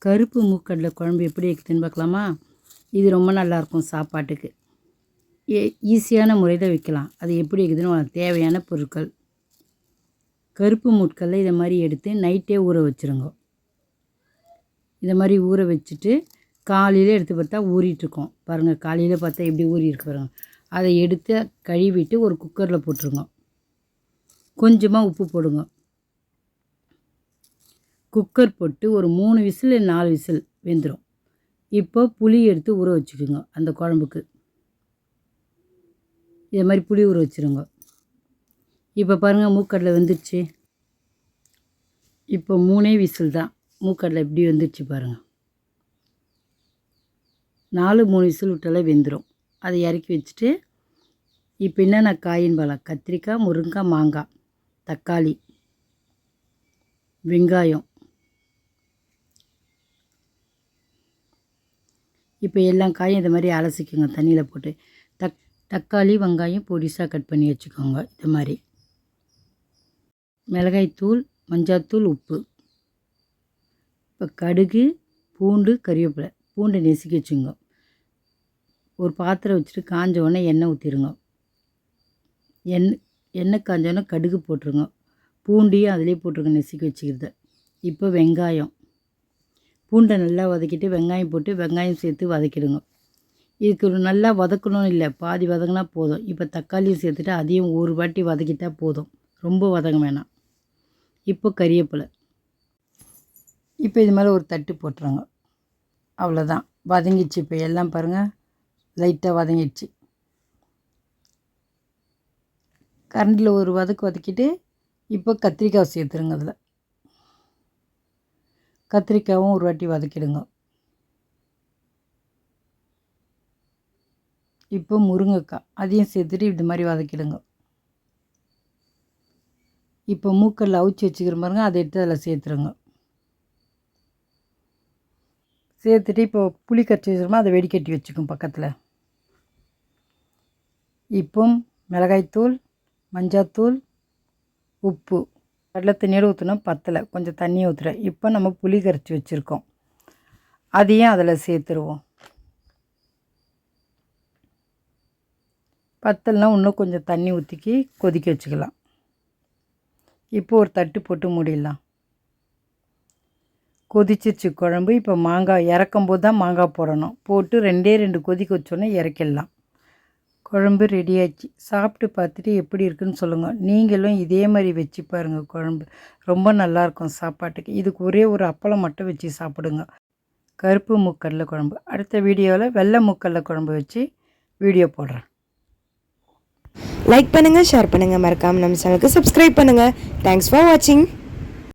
கருப்பு மூக்கடலை குழம்பு எப்படி வைக்குதுன்னு பார்க்கலாமா? இது ரொம்ப நல்லாயிருக்கும் சாப்பாட்டுக்கு. ஈஸியான முறையில் வைக்கலாம். அது எப்படி வைக்குதுன்னு தேவையான பொருட்கள். கருப்பு மூக்கடலை இதை மாதிரி எடுத்து நைட்டே ஊற வச்சுருங்க. இதை மாதிரி ஊற வச்சுட்டு காலையில் எடுத்து பார்த்தா ஊறிட்டுருக்கோம் பாருங்கள். காலையில் பார்த்தா எப்படி ஊறி இருக்கு பாருங்கள். அதை எடுத்து கழுவிட்டு ஒரு குக்கரில் போட்டுருங்க. கொஞ்சமாக உப்பு போடுங்க. குக்கர் போட்டு ஒரு 3 விசில் 4 விசில் வெந்துடும். இப்போ புளி எடுத்து ஊற வச்சுக்கோங்க. அந்த குழம்புக்கு இதை மாதிரி புளி ஊற வச்சுருங்க. இப்போ பாருங்கள் மூக்கடலை வெந்துடுச்சு. இப்போ 3 விசில் தான். மூக்கடலை எப்படி வெந்துடுச்சு பாருங்கள். 3 விசில் விட்டாலே வெந்துடும். அதை இறக்கி வச்சுட்டு இப்போ என்னென்ன காயின்னு பார்க்கலாம். கத்திரிக்காய், முருங்கைக்காய், மாங்காய், தக்காளி, வெங்காயம். இப்போ எல்லா காயும் இதை மாதிரி அலசிக்கோங்க தண்ணியில் போட்டு. தக்காளி வெங்காயம் பொடிசாக கட் பண்ணி வச்சுக்கோங்க. இது மாதிரி மிளகாய்த்தூள், மஞ்சாத்தூள், உப்பு. இப்போ கடுகு, பூண்டு, கறிவேப்பிலை. பூண்டை நெசுக்கி வச்சுங்க. ஒரு பாத்திரம் வச்சுட்டு காஞ்ச உடனே எண்ணெய் ஊற்றிடுங்க. எண்ணெய் காஞ்சோடனே கடுகு போட்டுருங்க. பூண்டையும் அதிலே போட்டுருங்க நெசுக்கி வச்சுக்கிறது. இப்போ வெங்காயம். பூண்டை நல்லா வதக்கிட்டு வெங்காயம் போட்டு வெங்காயம் சேர்த்து வதக்கிடுங்க. இதுக்கு நல்லா வதக்கணும் இல்லை, பாதி வதங்கினா போதும். இப்போ தக்காளியும் சேர்த்துட்டு அதையும் ஒரு வாட்டி வதக்கிட்டால் போதும், ரொம்ப வதங்க வேணாம். இப்போ கறிவேப்பிலை. இப்போ இது மேலே ஒரு தட்டு போட்டுருங்க. அவ்வளோதான், வதங்கிடுச்சு. இப்போ எல்லாம் பாருங்கள் லைட்டாக வதங்கிடுச்சு. கரண்டில் ஒரு வதக்கிட்டு இப்போ கத்திரிக்காய் சேர்த்துருங்க. அதில் கத்திரிக்காயும் ஒரு வாட்டி வதக்கிடுங்க. இப்போ முருங்கைக்காய் அதையும் சேர்த்துட்டு இது மாதிரி வதக்கிடுங்க. இப்போ மூக்கடலை அவிச்சி வச்சுக்கிற பாருங்க, அதை எடுத்து அதில் சேர்த்துருங்க. சேர்த்துட்டு இப்போ புளி கரைச்சி வச்சுருமா, அதை வெடிக்கட்டி வச்சுக்கோங்க பக்கத்தில். இப்போ மிளகாய்த்தூள், மஞ்சாத்தூள், உப்பு. கடலை தண்ணியோடு ஊற்றினா பத்தலை, கொஞ்சம் தண்ணியை ஊற்றுறேன். இப்போ நம்ம புளி கரைச்சி வச்சுருக்கோம், அதையும் அதில் சேர்த்துருவோம். பத்தலைனா இன்னும் கொஞ்சம் தண்ணி ஊற்றிக்கி கொதிக்க வச்சுக்கலாம். இப்போ ஒரு தட்டு போட்டு மூடிடலாம். கொதிச்சிருச்சு குழம்பு. இப்போ மாங்காய் இறக்கும்போது தான் மாங்காய் போடணும். போட்டு 2 கொதிக்க வச்சோன்னே இறக்கிடலாம். குழம்பு ரெடி ஆச்சு. சாப்பிட்டு பார்த்துட்டு எப்படி இருக்குன்னு சொல்லுங்கள். நீங்களும் இதே மாதிரி வச்சு பாருங்கள். குழம்பு ரொம்ப நல்லாயிருக்கும் சாப்பாட்டுக்கு. இதுக்கு ஒரே ஒரு அப்பளம் மட்டும் வச்சு சாப்பிடுங்க. கருப்பு மூக்கடலை குழம்பு. அடுத்த வீடியோவில் வெள்ளை மூக்கடலை குழம்பு வச்சு வீடியோ போடுறேன். லைக் பண்ணுங்கள், ஷேர் பண்ணுங்கள், மறக்காமல் நம்ம சேனலுக்கு சப்ஸ்கிரைப் பண்ணுங்கள். தேங்க்ஸ் ஃபார் வாட்சிங்.